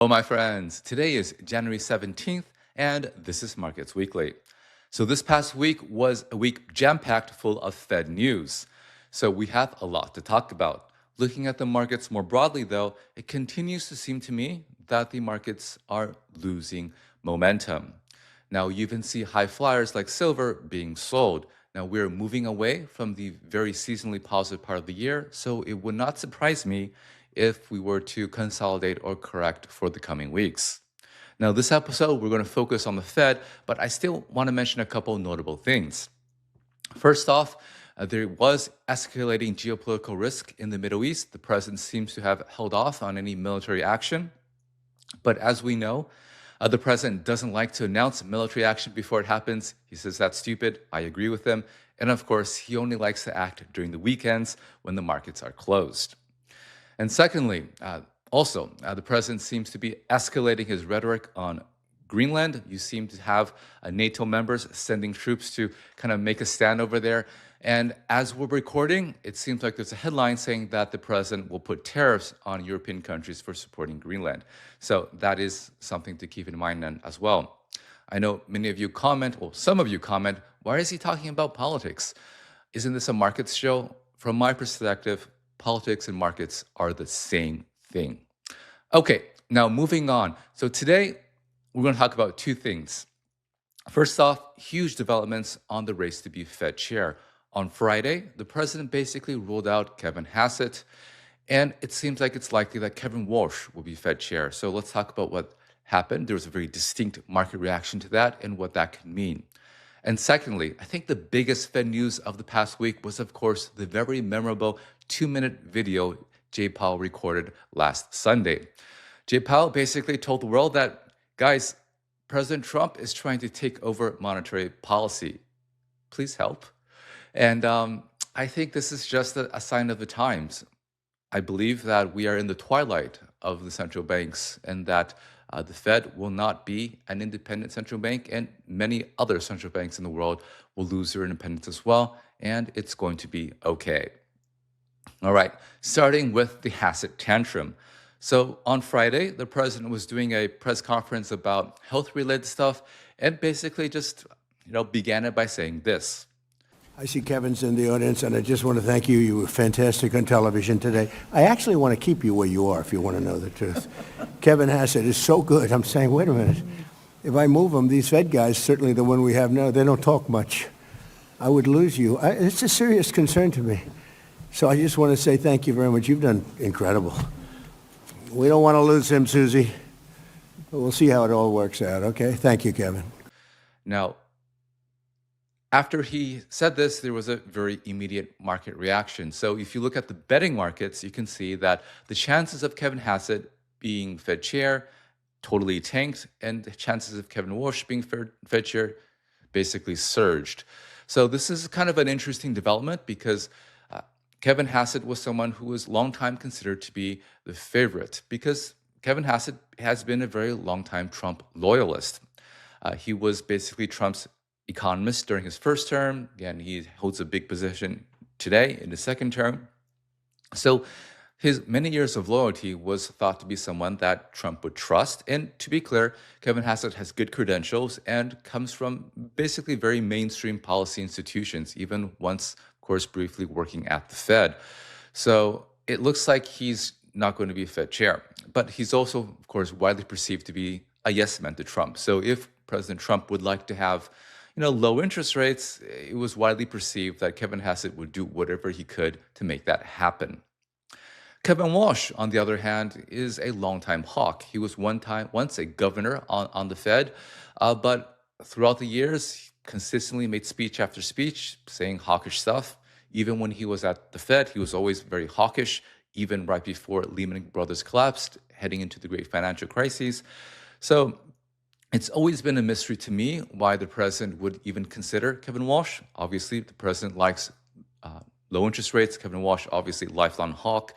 Hello, my friends. Today is January 17th, and this is Markets Weekly. So, this past week was a week jam packed full of Fed news. So, we have a lot to talk about. Looking at the markets more broadly, though, it continues to seem to me that the markets are losing momentum. Now, you even see high flyers like silver being sold. Now, we're moving away from the very seasonally positive part of the year, so it would not surprise me if we were to consolidate or correct for the coming weeks. Now, this episode, we're going to focus on the Fed, but I still want to mention a couple notable things. First off, there was escalating geopolitical risk in the Middle East. The president seems to have held off on any military action. But as we know, the president doesn't like to announce military action before it happens. He says that's stupid. I agree with him. And of course, he only likes to act during the weekends when the markets are closed. And secondly, the president seems to be escalating his rhetoric on Greenland. You seem to have NATO members sending troops to kind of make a stand over there. And as we're recording, it seems like there's a headline saying that the president will put tariffs on European countries for supporting Greenland. So that is something to keep in mind as well. I know many of you comment, or some of you comment, why is he talking about politics? Isn't this a markets show? From my perspective, politics and markets are the same thing. Okay, now moving on. So today, we're going to talk about two things. First off, huge developments on the race to be Fed chair. On Friday, the president basically ruled out Kevin Hassett, and it seems like it's likely that Kevin Walsh will be Fed chair. So let's talk about what happened. There was a very distinct market reaction to that and what that could mean. And secondly, I think the biggest Fed news of the past week was, of course, the very memorable 2-minute video Jay Powell recorded last Sunday. Jay Powell basically told the world that, guys, President Trump is trying to take over monetary policy. Please help. And I think this is just a sign of the times. I believe that we are in the twilight of the central banks and that the Fed will not be an independent central bank, and many other central banks in the world will lose their independence as well, and it's going to be okay. All right, starting with the Hassett Tantrum. So on Friday, the president was doing a press conference about health-related stuff and basically just began it by saying this. I see Kevin's in the audience, and I just want to thank you. You were fantastic on television today. I actually want to keep you where you are, if you want to know the truth. Kevin Hassett is so good. I'm saying, wait a minute. If I move him, these Fed guys, certainly the one we have now, they don't talk much. I would lose you. It's a serious concern to me. So I just want to say thank you very much. You've done incredible. We don't want to lose him, Susie. But we'll see how it all works out, okay? Thank you, Kevin. Now, after he said this, there was a very immediate market reaction. So if you look at the betting markets, you can see that the chances of Kevin Hassett being Fed chair totally tanked, and the chances of Kevin Walsh being Fed chair basically surged. So this is kind of an interesting development because Kevin Hassett was someone who was long time considered to be the favorite because Kevin Hassett has been a very long time Trump loyalist. He was basically Trump's economist during his first term. Again, he holds a big position today in his second term. So his many years of loyalty was thought to be someone that Trump would trust. And to be clear, Kevin Hassett has good credentials and comes from basically very mainstream policy institutions, even once, of course, briefly working at the Fed. So it looks like he's not going to be Fed chair. But he's also, of course, widely perceived to be a yes man to Trump. So if President Trump would like to have low interest rates, it was widely perceived that Kevin Hassett would do whatever he could to make that happen. Kevin Walsh, on the other hand, is a longtime hawk. He was once a governor on the Fed, but throughout the years, he consistently made speech after speech saying hawkish stuff. Even when he was at the Fed, he was always very hawkish, even right before Lehman Brothers collapsed, heading into the great financial crises. So it's always been a mystery to me why the president would even consider Kevin Walsh. Obviously, the president likes low interest rates. Kevin Walsh, obviously, lifelong hawk.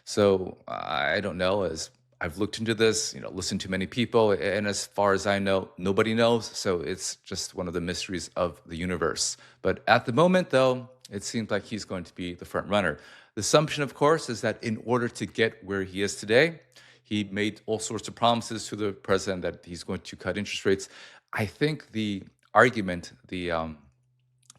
So I don't know. As I've looked into this, listened to many people, and as far as I know, nobody knows. So it's just one of the mysteries of the universe. But at the moment, though, it seems like he's going to be the front runner. The assumption, of course, is that in order to get where he is today, He made all sorts of promises to the president that he's going to cut interest rates. I think the argument, the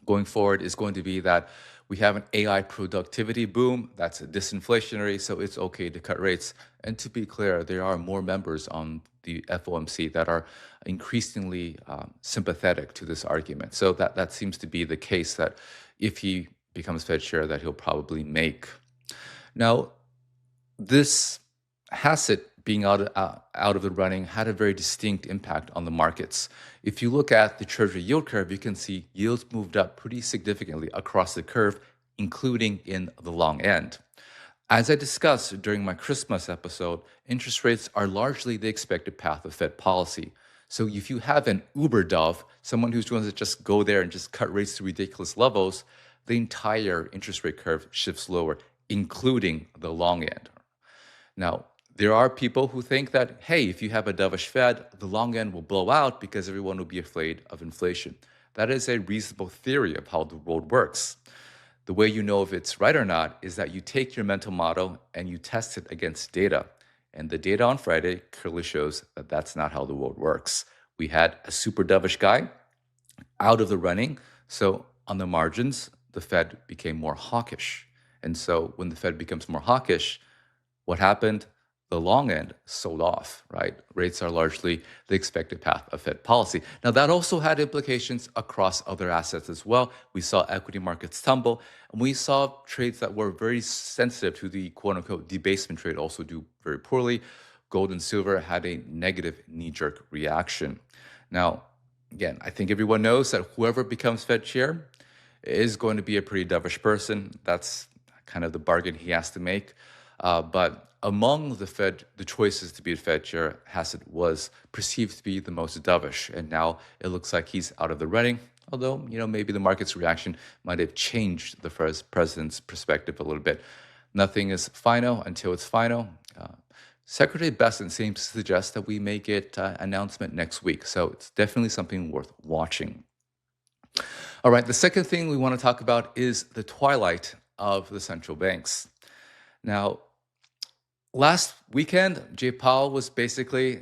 going forward is going to be that we have an AI productivity boom that's disinflationary, so it's okay to cut rates. And to be clear, there are more members on the FOMC that are increasingly sympathetic to this argument. So that seems to be the case that if he becomes Fed chair, that he'll probably make. Now, this Hassett being out of the running had a very distinct impact on the markets. If you look at the Treasury yield curve, you can see yields moved up pretty significantly across the curve, including in the long end. As I discussed during my Christmas episode, interest rates are largely the expected path of Fed policy. So if you have an uber dove, someone who's going to just go there and just cut rates to ridiculous levels, the entire interest rate curve shifts lower, including the long end. Now, there are people who think that, hey, if you have a dovish Fed, the long end will blow out because everyone will be afraid of inflation. That is a reasonable theory of how the world works. The way you know if it's right or not is that you take your mental model and you test it against data. And the data on Friday clearly shows that that's not how the world works. We had a super dovish guy out of the running. So on the margins, the Fed became more hawkish. And so when the Fed becomes more hawkish, what happened? The long end sold off, right? Rates are largely the expected path of Fed policy. Now, that also had implications across other assets as well. We saw equity markets tumble, and we saw trades that were very sensitive to the quote-unquote debasement trade also do very poorly. Gold and silver had a negative knee-jerk reaction. Now, again, I think everyone knows that whoever becomes Fed chair is going to be a pretty dovish person. That's kind of the bargain he has to make. But among the choices to be a Fed chair, Hassett was perceived to be the most dovish, and now it looks like he's out of the running. Although, maybe the market's reaction might have changed the president's perspective a little bit. Nothing is final until it's final. Secretary Bessent seems to suggest that we may get an announcement next week, so it's definitely something worth watching. All right, the second thing we want to talk about is the twilight of the central banks. Now, last weekend, Jay Powell was basically,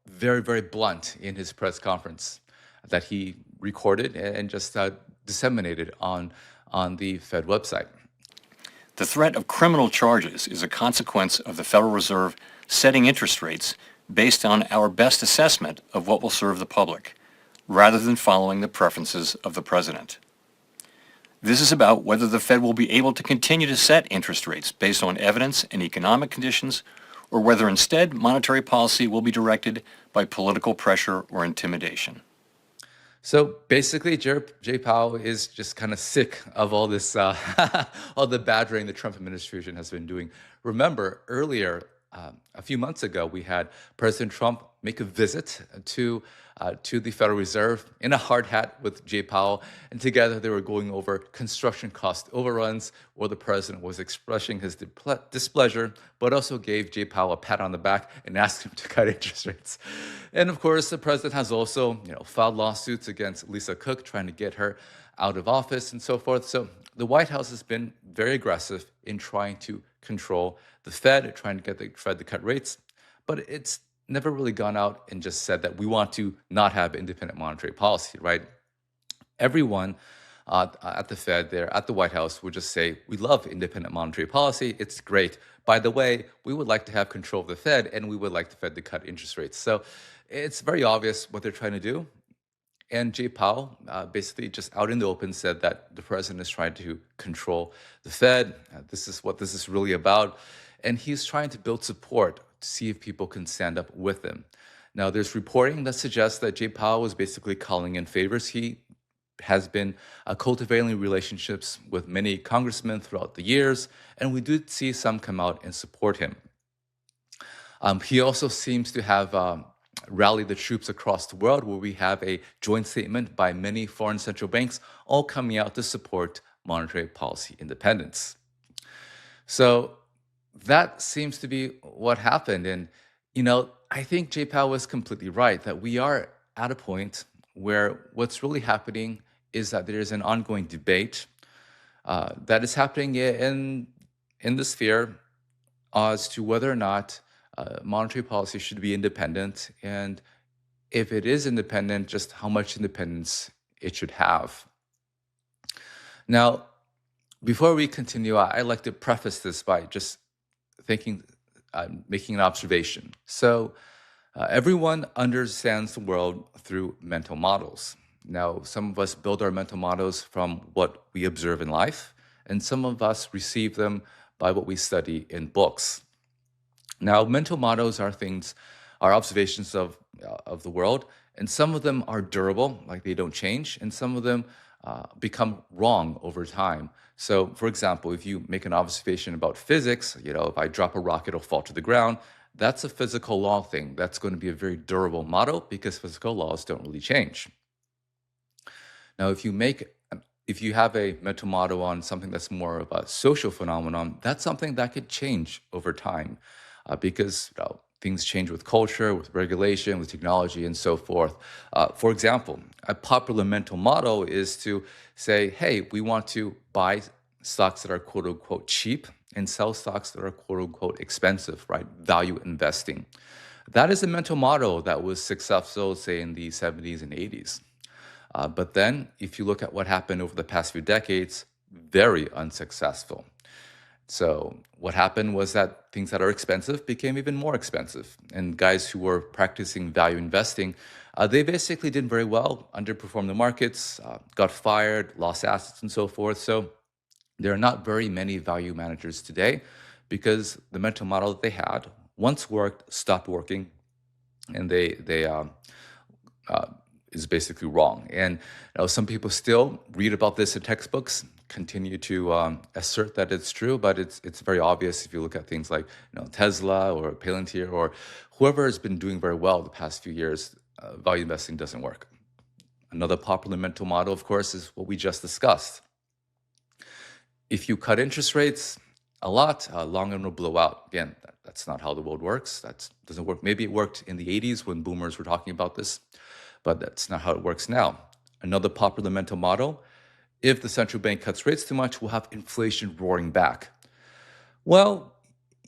very, very blunt in his press conference that he recorded and just disseminated on the Fed website. The threat of criminal charges is a consequence of the Federal Reserve setting interest rates based on our best assessment of what will serve the public, rather than following the preferences of the president. This is about whether the Fed will be able to continue to set interest rates based on evidence and economic conditions, or whether instead monetary policy will be directed by political pressure or intimidation. So basically, Jay Powell is just kind of sick of all this, all the badgering the Trump administration has been doing. Remember, earlier, a few months ago, we had President Trump make a visit to the Federal Reserve in a hard hat with Jay Powell, and together they were going over construction cost overruns, where the president was expressing his displeasure, but also gave Jay Powell a pat on the back and asked him to cut interest rates. And of course, the president has also, filed lawsuits against Lisa Cook, trying to get her out of office and so forth. So the White House has been very aggressive in trying to control the Fed, trying to get the Fed to cut rates, but it's never really gone out and just said that we want to not have independent monetary policy, right? Everyone at the Fed there, at the White House, would just say, we love independent monetary policy. It's great. By the way, we would like to have control of the Fed, and we would like the Fed to cut interest rates. So it's very obvious what they're trying to do. And Jay Powell basically just out in the open said that the president is trying to control the Fed. This is what this is really about. And he's trying to build support to see if people can stand up with him. Now, there's reporting that suggests that Jay Powell was basically calling in favors. He has been cultivating relationships with many congressmen throughout the years, and we did see some come out and support him. He also seems to have rallied the troops across the world, where we have a joint statement by many foreign central banks all coming out to support monetary policy independence. So that seems to be what happened. And, I think Jay Powell was completely right that we are at a point where what's really happening is that there is an ongoing debate that is happening in the sphere as to whether or not monetary policy should be independent, and if it is independent, just how much independence it should have. Now, before we continue, I'd like to preface this by just thinking, making an observation. So, everyone understands the world through mental models. Now, some of us build our mental models from what we observe in life, and some of us receive them by what we study in books. Now, mental models are observations of the world, and some of them are durable, like they don't change, and some of them become wrong over time. So, for example, if you make an observation about physics, if I drop a rock, it'll fall to the ground. That's a physical law thing. That's going to be a very durable model because physical laws don't really change. Now, if you have a mental model on something that's more of a social phenomenon, that's something that could change over time because things change with culture, with regulation, with technology, and so forth. For example, a popular mental model is to say, hey, we want to buy stocks that are quote unquote cheap and sell stocks that are quote unquote expensive, right? Value investing. That is a mental model that was successful, say, in the 70s and 80s. But then, if you look at what happened over the past few decades, very unsuccessful. So what happened was that things that are expensive became even more expensive. And guys who were practicing value investing, they basically did very well, underperformed the markets, got fired, lost assets, and so forth. So there are not very many value managers today because the mental model that they had once worked, stopped working, and they is basically wrong. And some people still read about this in textbooks, continue to assert that it's true, but it's very obvious if you look at things like Tesla or Palantir or whoever has been doing very well the past few years. Value investing doesn't work. Another popular mental model, of course, is what we just discussed. If you cut interest rates a lot, long run will blow out. Again, that's not how the world works. That doesn't work. Maybe it worked in the 80s when boomers were talking about this, but that's not how it works now. Another popular mental model, if the central bank cuts rates too much, we'll have inflation roaring back. Well,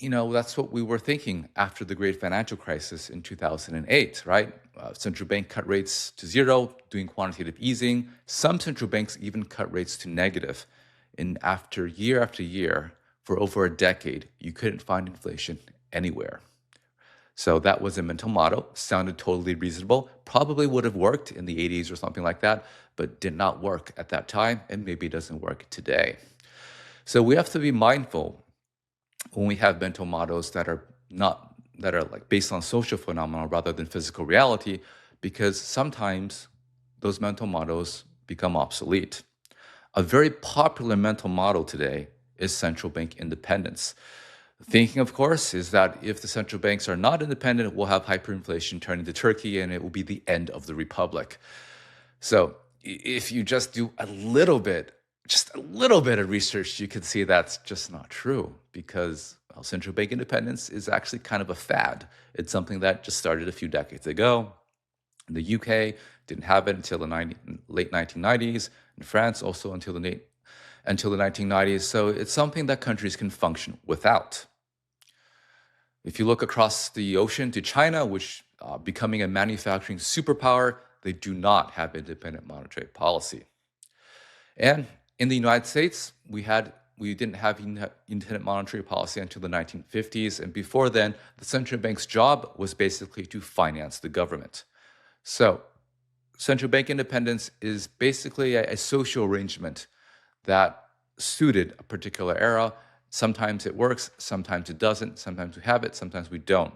that's what we were thinking after the great financial crisis in 2008, right? Central bank cut rates to zero, doing quantitative easing. Some central banks even cut rates to negative. And after year, for over a decade, you couldn't find inflation anywhere. So that was a mental model, sounded totally reasonable, probably would have worked in the 80s or something like that, but did not work at that time and maybe doesn't work today. So we have to be mindful when we have mental models that are like based on social phenomena rather than physical reality, because sometimes those mental models become obsolete. A very popular mental model today is central bank independence. Thinking, of course, is that if the central banks are not independent, we'll have hyperinflation turn into Turkey and it will be the end of the republic. So if you just do a little bit of research, you can see that's just not true because central bank independence is actually kind of a fad. It's something that just started a few decades ago. In the UK, didn't have it until the late 1990s. In France, also until the 1990s. So it's something that countries can function without. If you look across the ocean to China, which becoming a manufacturing superpower, they do not have independent monetary policy. And in the United States, we didn't have independent monetary policy until the 1950s. And before then, the central bank's job was basically to finance the government. So central bank independence is basically a social arrangement that suited a particular era. Sometimes it works, sometimes it doesn't, sometimes we have it, sometimes we don't.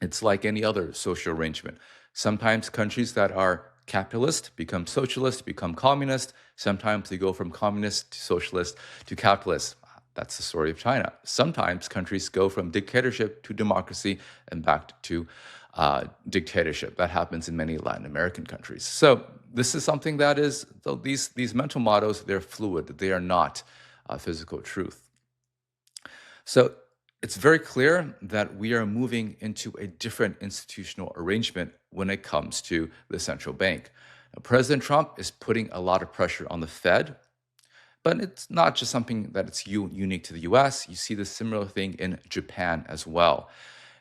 It's like any other social arrangement. Sometimes countries that are capitalist become socialist, become communist. Sometimes they go from communist to socialist to capitalist. That's the story of China. Sometimes countries go from dictatorship to democracy and back to dictatorship. That happens in many Latin American countries. So this is something that is, these mental models, they're fluid. They are not physical truth. So it's very clear that we are moving into a different institutional arrangement when it comes to the central bank. Now, President Trump is putting a lot of pressure on the Fed, but it's not just something that it's unique to the US. You see the similar thing in Japan as well.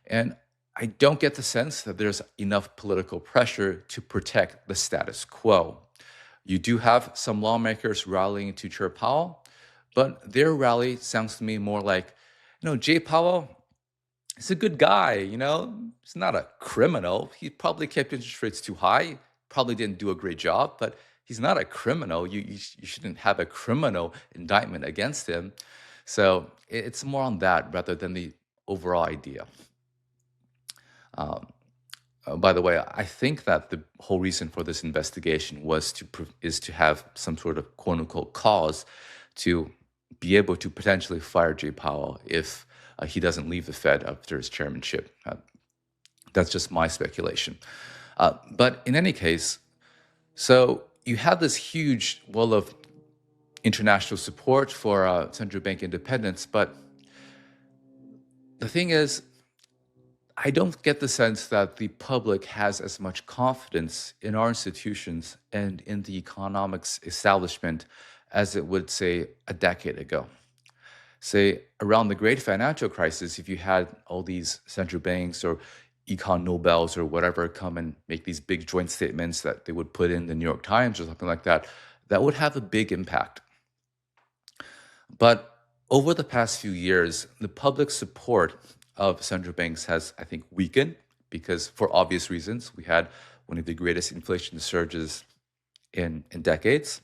And I don't get the sense that there's enough political pressure to protect the status quo. You do have some lawmakers rallying to Chair Powell, but their rally sounds to me more like, Jay Powell is a good guy, he's not a criminal. He probably kept interest rates too high, probably didn't do a great job, but he's not a criminal. You shouldn't have a criminal indictment against him. So it's more on that rather than the overall idea. By the way, I think that the whole reason for this investigation is to have some sort of quote unquote cause to be able to potentially fire Jay Powell if he doesn't leave the Fed after his chairmanship. That's just my speculation. But in any case, so you have this huge wall of international support for central bank independence, but the thing is, I don't get the sense that the public has as much confidence in our institutions and in the economics establishment as it would, say, a decade ago. Say, around the great financial crisis, if you had all these central banks or econ Nobels or whatever come and make these big joint statements that they would put in the New York Times or something like that, that would have a big impact. But over the past few years, the public support of central banks has, I think, weakened because, for obvious reasons, we had one of the greatest inflation surges in decades.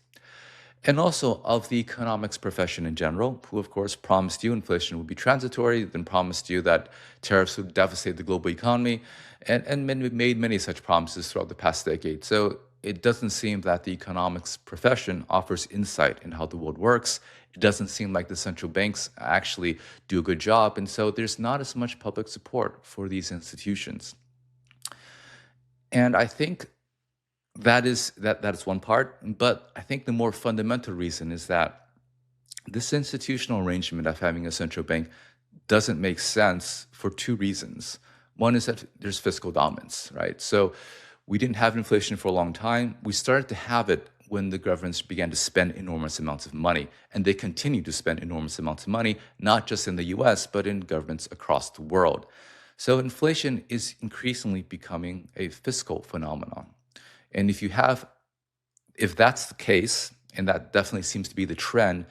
And also of the economics profession in general, who, of course, promised you inflation would be transitory, then promised you that tariffs would devastate the global economy, and made many such promises throughout the past decade. So it doesn't seem that the economics profession offers insight in how the world works. It doesn't seem like the central banks actually do a good job. And so there's not as much public support for these institutions. And I think that is one part. But I think the more fundamental reason is that this institutional arrangement of having a central bank doesn't make sense for two reasons. One is that there's fiscal dominance, right? So we didn't have inflation for a long time. We started to have it when the governments began to spend enormous amounts of money. And they continue to spend enormous amounts of money, not just in the US, but in governments across the world. So inflation is increasingly becoming a fiscal phenomenon. And if that's the case, and that definitely seems to be the trend,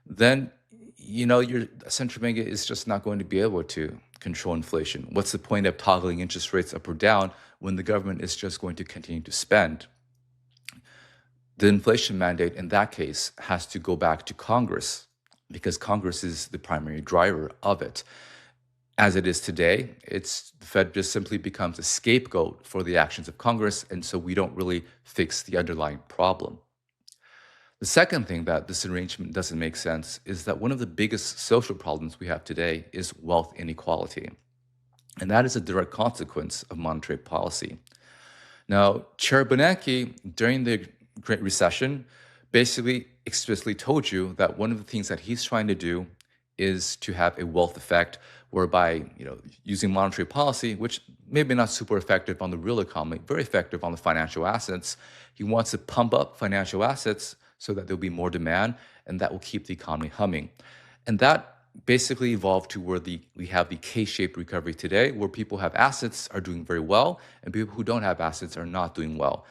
then your central bank is just not going to be able to control inflation. What's the point of toggling interest rates up or down when the government is just going to continue to spend? The inflation mandate in that case has to go back to Congress because Congress is the primary driver of it. As it is today, the Fed just simply becomes a scapegoat for the actions of Congress, and so we don't really fix the underlying problem. The second thing that this arrangement doesn't make sense is that one of the biggest social problems we have today is wealth inequality. And that is a direct consequence of monetary policy. Now, Chair Bernanke, during the Great Recession, basically explicitly told you that one of the things that he's trying to do is to have a wealth effect whereby, using monetary policy, which maybe not super effective on the real economy, very effective on the financial assets, he wants to pump up financial assets so that there'll be more demand, and that will keep the economy humming. And that basically evolved to where we have the K-shaped recovery today, where people have assets are doing very well, and people who don't have assets are not doing well.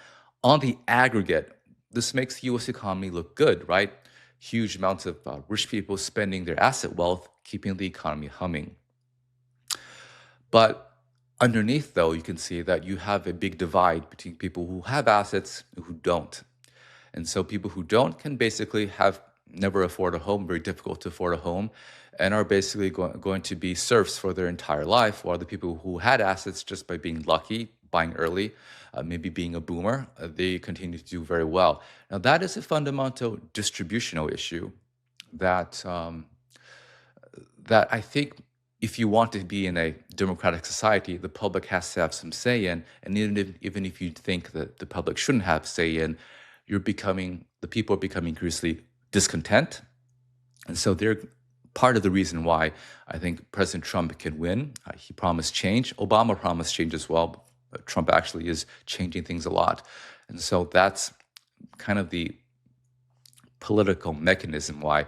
On the aggregate, this makes the U.S. economy look good, right? Huge amounts of rich people spending their asset wealth, keeping the economy humming. But underneath, though, you can see that you have a big divide between people who have assets and who don't. And so people who don't can basically never afford a home, very difficult to afford a home, and are basically going to be serfs for their entire life, while the people who had assets just by being lucky, buying early, maybe being a boomer, they continue to do very well. Now, that is a fundamental distributional issue that I think if you want to be in a democratic society, the public has to have some say in, and even if you think that the public shouldn't have say in, the people are becoming increasingly discontent. And so they're part of the reason why I think President Trump can win. He promised change. Obama promised change as well. But Trump actually is changing things a lot. And so that's kind of the political mechanism why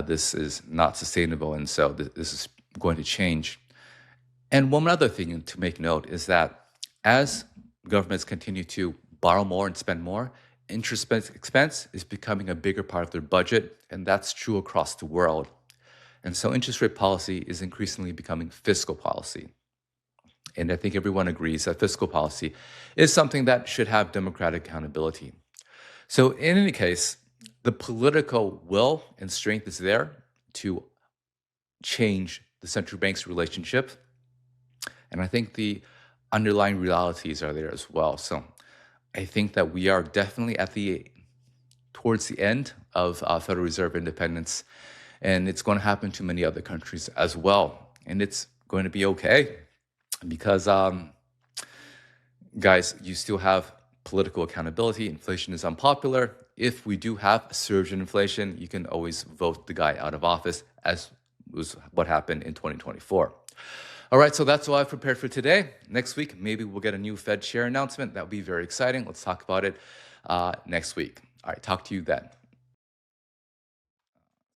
this is not sustainable. And so this is going to change. And one other thing to make note is that as governments continue to borrow more and spend more, interest expense is becoming a bigger part of their budget, and that's true across the world. And so interest rate policy is increasingly becoming fiscal policy. And I think everyone agrees that fiscal policy is something that should have democratic accountability. So in any case, the political will and strength is there to change the central bank's relationship. And I think the underlying realities are there as well. So I think that we are definitely towards the end of Federal Reserve independence, and it's going to happen to many other countries as well. And it's going to be okay because, guys, you still have political accountability. Inflation is unpopular. If we do have a surge in inflation, you can always vote the guy out of office, as was what happened in 2024. All right, so that's all I've prepared for today. Next week, maybe we'll get a new Fed chair announcement. That would be very exciting. Let's talk about it next week. All right, talk to you then.